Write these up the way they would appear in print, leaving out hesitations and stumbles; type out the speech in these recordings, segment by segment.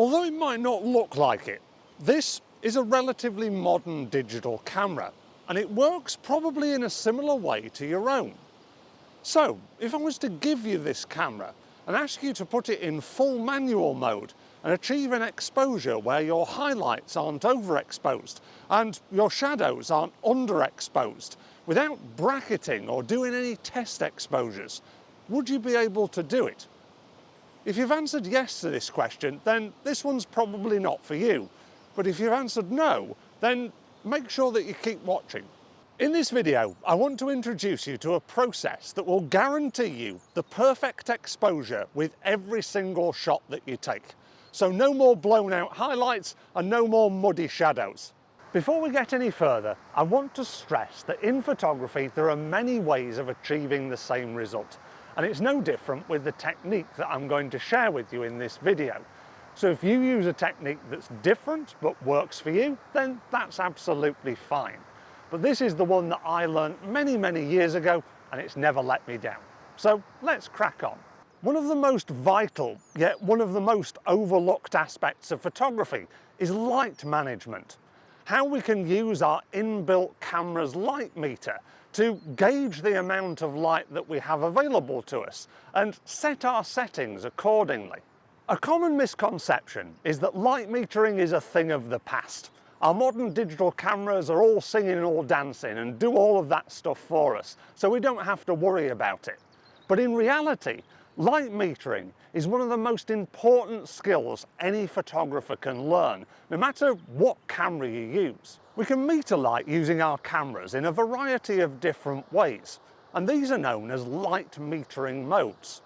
Although it might not look like it, this is a relatively modern digital camera, and it works probably in a similar way to your own. So, if I was to give you this camera and ask you to put it in full manual mode and achieve an exposure where your highlights aren't overexposed and your shadows aren't underexposed, without bracketing or doing any test exposures, would you be able to do it? If you've answered yes to this question, then this one's probably not for you. But if you've answered no, then make sure that you keep watching. In this video, I want to introduce you to a process that will guarantee you the perfect exposure with every single shot that you take. So no more blown out highlights and no more muddy shadows. Before we get any further, I want to stress that in photography there are many ways of achieving the same result. And it's no different with the technique that I'm going to share with you in this video. So if you use a technique that's different but works for you, then that's absolutely fine. But this is the one that I learned many years ago, and it's never let me down. So let's crack on. One of the most vital, yet one of the most overlooked aspects of photography is light management. How we can use our inbuilt camera's light meter to gauge the amount of light that we have available to us and set our settings accordingly. A common misconception is that light metering is a thing of the past. Our modern digital cameras are all singing and all dancing and do all of that stuff for us, so we don't have to worry about it. But in reality, light metering is one of the most important skills any photographer can learn, no matter what camera you use. We can meter light using our cameras in a variety of different ways, and these are known as light metering modes.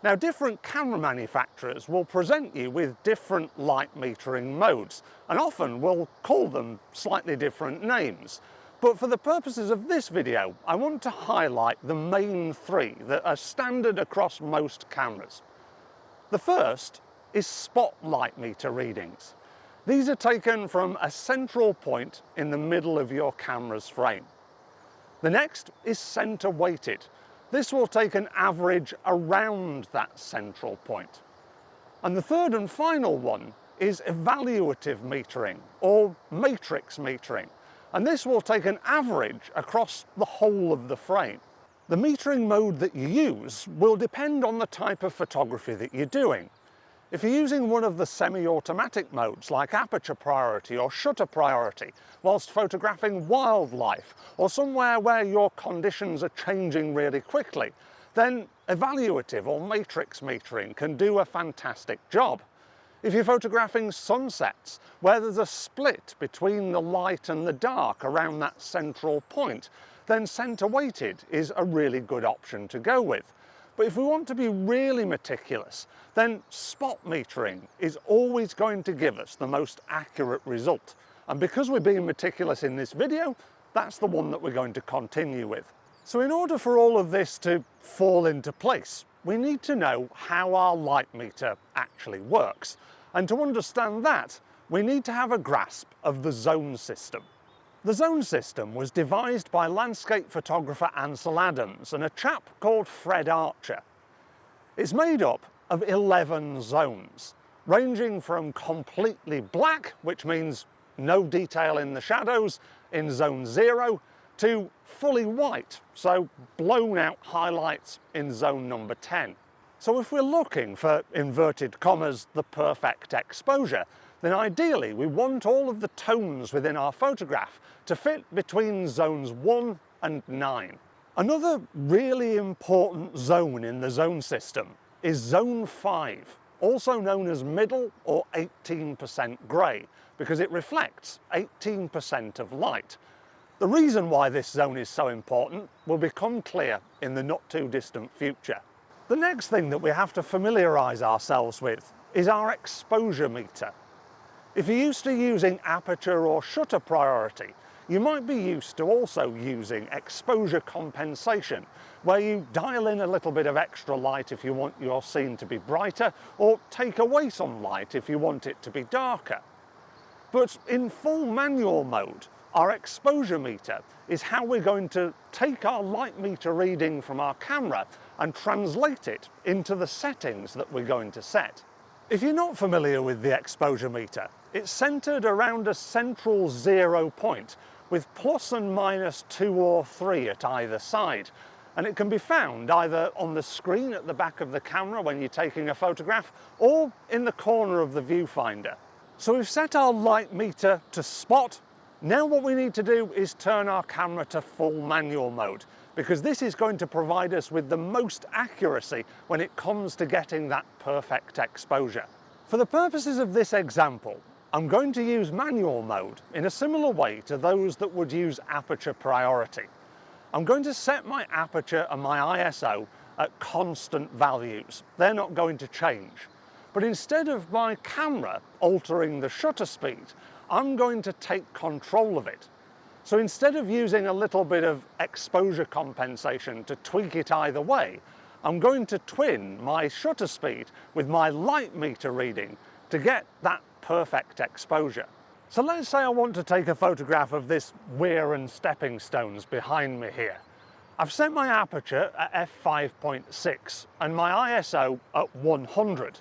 Now, different camera manufacturers will present you with different light metering modes, and often will call them slightly different names. But for the purposes of this video, I want to highlight the main three that are standard across most cameras. The first is spotlight meter readings. These are taken from a central point in the middle of your camera's frame. The next is center weighted. This will take an average around that central point. And the third and final one is evaluative metering, or matrix metering. And this will take an average across the whole of the frame. The metering mode that you use will depend on the type of photography that you're doing. If you're using one of the semi-automatic modes like aperture priority or shutter priority whilst photographing wildlife or somewhere where your conditions are changing really quickly, then evaluative or matrix metering can do a fantastic job. If you're photographing sunsets where there's a split between the light and the dark around that central point, then center weighted is a really good option to go with. But if we want to be really meticulous, then spot metering is always going to give us the most accurate result. And because we're being meticulous in this video, that's the one that we're going to continue with. So in order for all of this to fall into place, we need to know how our light meter actually works. And to understand that, we need to have a grasp of the zone system. The zone system was devised by landscape photographer Ansel Adams and a chap called Fred Archer. It's made up of 11 zones, ranging from completely black, which means no detail in the shadows, in zone 0, to fully white, so blown out highlights in zone number 10. So if we're looking for, inverted commas, the perfect exposure, then ideally we want all of the tones within our photograph to fit between zones 1 and 9. Another really important zone in the zone system is zone 5, also known as middle or 18% grey, because it reflects 18% of light. The reason why this zone is so important will become clear in the not too distant future. The next thing that we have to familiarise ourselves with is our exposure meter. If you're used to using aperture or shutter priority, you might be used to also using exposure compensation, where you dial in a little bit of extra light if you want your scene to be brighter, or take away some light if you want it to be darker. But in full manual mode, our exposure meter is how we're going to take our light meter reading from our camera and translate it into the settings that we're going to set. If you're not familiar with the exposure meter, it's centered around a central 0 point with plus and minus 2 or 3 at either side. And it can be found either on the screen at the back of the camera when you're taking a photograph or in the corner of the viewfinder. So we've set our light meter to spot. Now what we need to do is turn our camera to full manual mode, because this is going to provide us with the most accuracy when it comes to getting that perfect exposure. For the purposes of this example, I'm going to use manual mode in a similar way to those that would use aperture priority. I'm going to set my aperture and my ISO at constant values. They're not going to change. But instead of my camera altering the shutter speed, I'm going to take control of it. So instead of using a little bit of exposure compensation to tweak it either way, I'm going to twin my shutter speed with my light meter reading to get that perfect exposure. So let's say I want to take a photograph of this weir and stepping stones behind me here. I've set my aperture at f5.6 and my ISO at 100.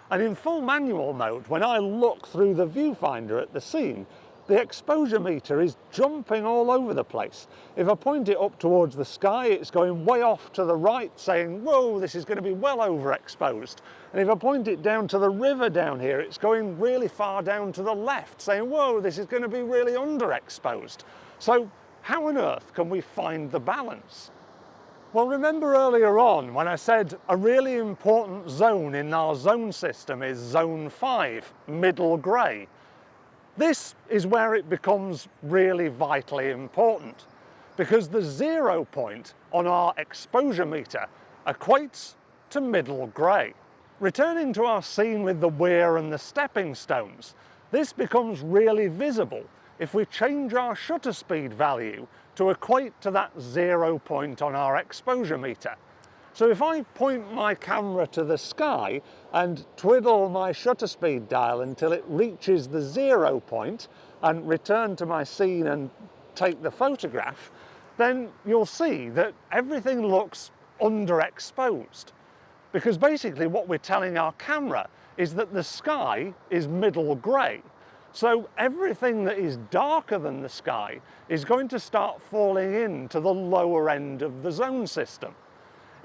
And in full manual mode, when I look through the viewfinder at the scene, the exposure meter is jumping all over the place. If I point it up towards the sky, it's going way off to the right, saying, whoa, this is going to be well overexposed. And if I point it down to the river down here, it's going really far down to the left, saying, whoa, this is going to be really underexposed. So how on earth can we find the balance? Well, remember earlier on when I said a really important zone in our zone system is zone 5, middle grey. This is where it becomes really vitally important, because the 0 point on our exposure meter equates to middle grey. Returning to our scene with the weir and the stepping stones, this becomes really visible if we change our shutter speed value to equate to that 0 point on our exposure meter. So if I point my camera to the sky and twiddle my shutter speed dial until it reaches the 0 point and return to my scene and take the photograph, then you'll see that everything looks underexposed. Because basically what we're telling our camera is that the sky is middle grey. So everything that is darker than the sky is going to start falling into the lower end of the zone system.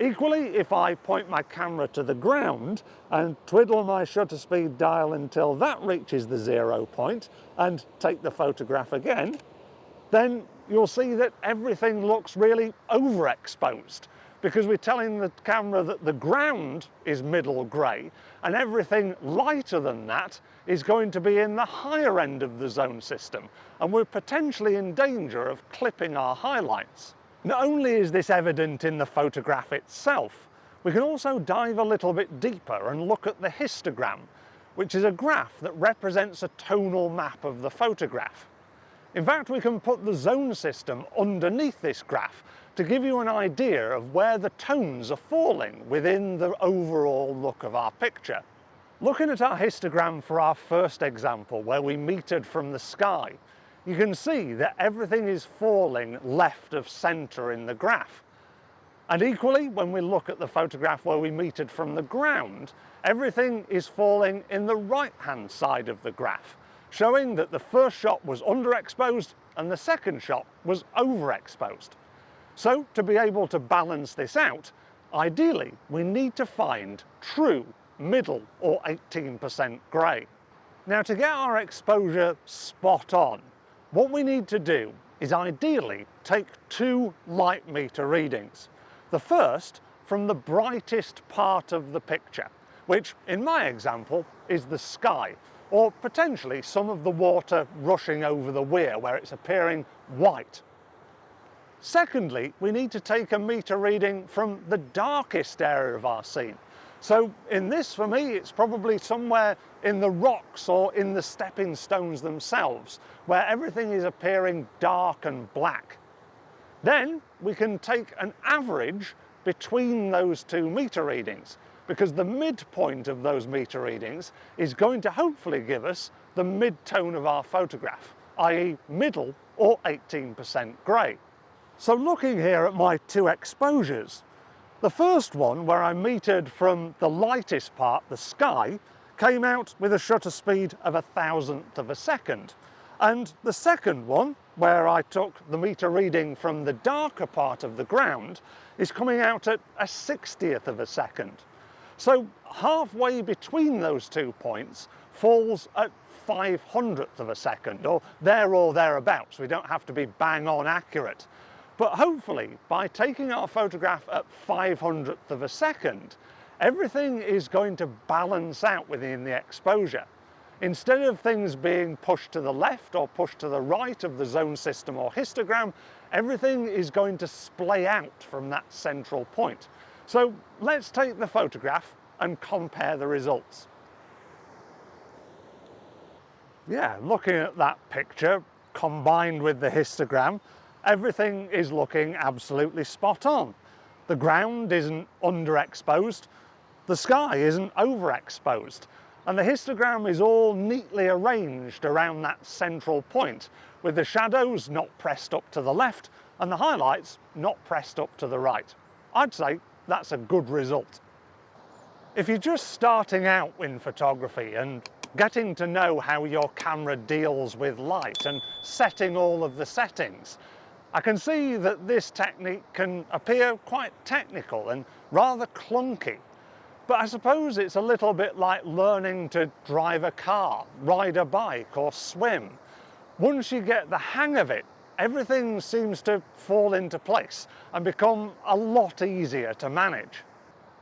Equally, if I point my camera to the ground and twiddle my shutter speed dial until that reaches the 0 point and take the photograph again, then you'll see that everything looks really overexposed, because we're telling the camera that the ground is middle grey and everything lighter than that is going to be in the higher end of the zone system, and we're potentially in danger of clipping our highlights. Not only is this evident in the photograph itself, we can also dive a little bit deeper and look at the histogram, which is a graph that represents a tonal map of the photograph. In fact, we can put the zone system underneath this graph to give you an idea of where the tones are falling within the overall look of our picture. Looking at our histogram for our first example, where we metered from the sky, you can see that everything is falling left of centre in the graph. And equally, when we look at the photograph where we metered from the ground, everything is falling in the right-hand side of the graph, showing that the first shot was underexposed and the second shot was overexposed. So to be able to balance this out, ideally we need to find true middle or 18% grey. Now, to get our exposure spot on, what we need to do is ideally take 2 light meter readings. The first from the brightest part of the picture, which in my example is the sky, or potentially some of the water rushing over the weir where it's appearing white. Secondly, we need to take a meter reading from the darkest area of our scene. So in this, for me, it's probably somewhere in the rocks or in the stepping stones themselves, where everything is appearing dark and black. Then we can take an average between those 2 meter readings, because the midpoint of those meter readings is going to hopefully give us the mid-tone of our photograph, i.e. middle or 18% grey. So looking here at my 2 exposures, the first one, where I metered from the lightest part, the sky, came out with a shutter speed of 1,000th of a second. And the second one, where I took the meter reading from the darker part of the ground, is coming out at a 60th of a second. So halfway between those 2 points falls at 500th of a second, or thereabouts. We don't have to be bang on accurate. But hopefully, by taking our photograph at 500th of a second, everything is going to balance out within the exposure. Instead of things being pushed to the left or pushed to the right of the zone system or histogram, everything is going to splay out from that central point. So let's take the photograph and compare the results. Yeah, looking at that picture combined with the histogram, everything is looking absolutely spot on. The ground isn't underexposed, the sky isn't overexposed, and the histogram is all neatly arranged around that central point, with the shadows not pressed up to the left and the highlights not pressed up to the right. I'd say that's a good result. If you're just starting out in photography and getting to know how your camera deals with light and setting all of the settings, I can see that this technique can appear quite technical and rather clunky. But I suppose it's a little bit like learning to drive a car, ride a bike or swim. Once you get the hang of it, everything seems to fall into place and become a lot easier to manage.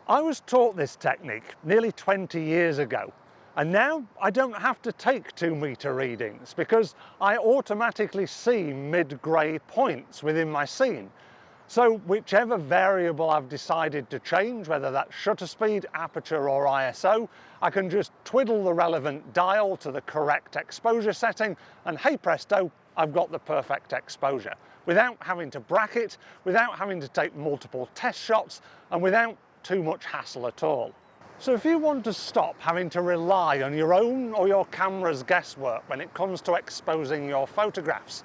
I was taught this technique nearly 20 years ago, and now I don't have to take 2 meter readings because I automatically see mid-grey points within my scene. So whichever variable I've decided to change, whether that's shutter speed, aperture or ISO, I can just twiddle the relevant dial to the correct exposure setting and hey presto, I've got the perfect exposure, without having to bracket, without having to take multiple test shots, and without too much hassle at all. So if you want to stop having to rely on your own or your camera's guesswork when it comes to exposing your photographs,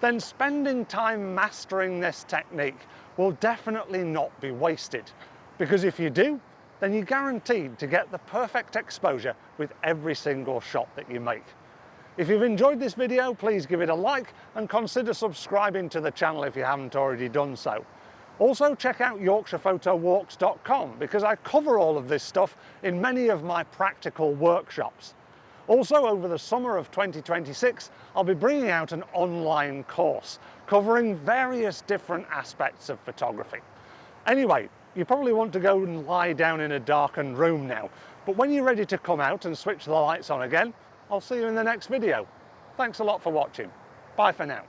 then spending time mastering this technique will definitely not be wasted. Because if you do, then you're guaranteed to get the perfect exposure with every single shot that you make. If you've enjoyed this video, please give it a like and consider subscribing to the channel if you haven't already done so. Also check out YorkshirePhotoWalks.com because I cover all of this stuff in many of my practical workshops. Also, over the summer of 2026, I'll be bringing out an online course covering various different aspects of photography. Anyway, you probably want to go and lie down in a darkened room now, but when you're ready to come out and switch the lights on again, I'll see you in the next video. Thanks a lot for watching. Bye for now.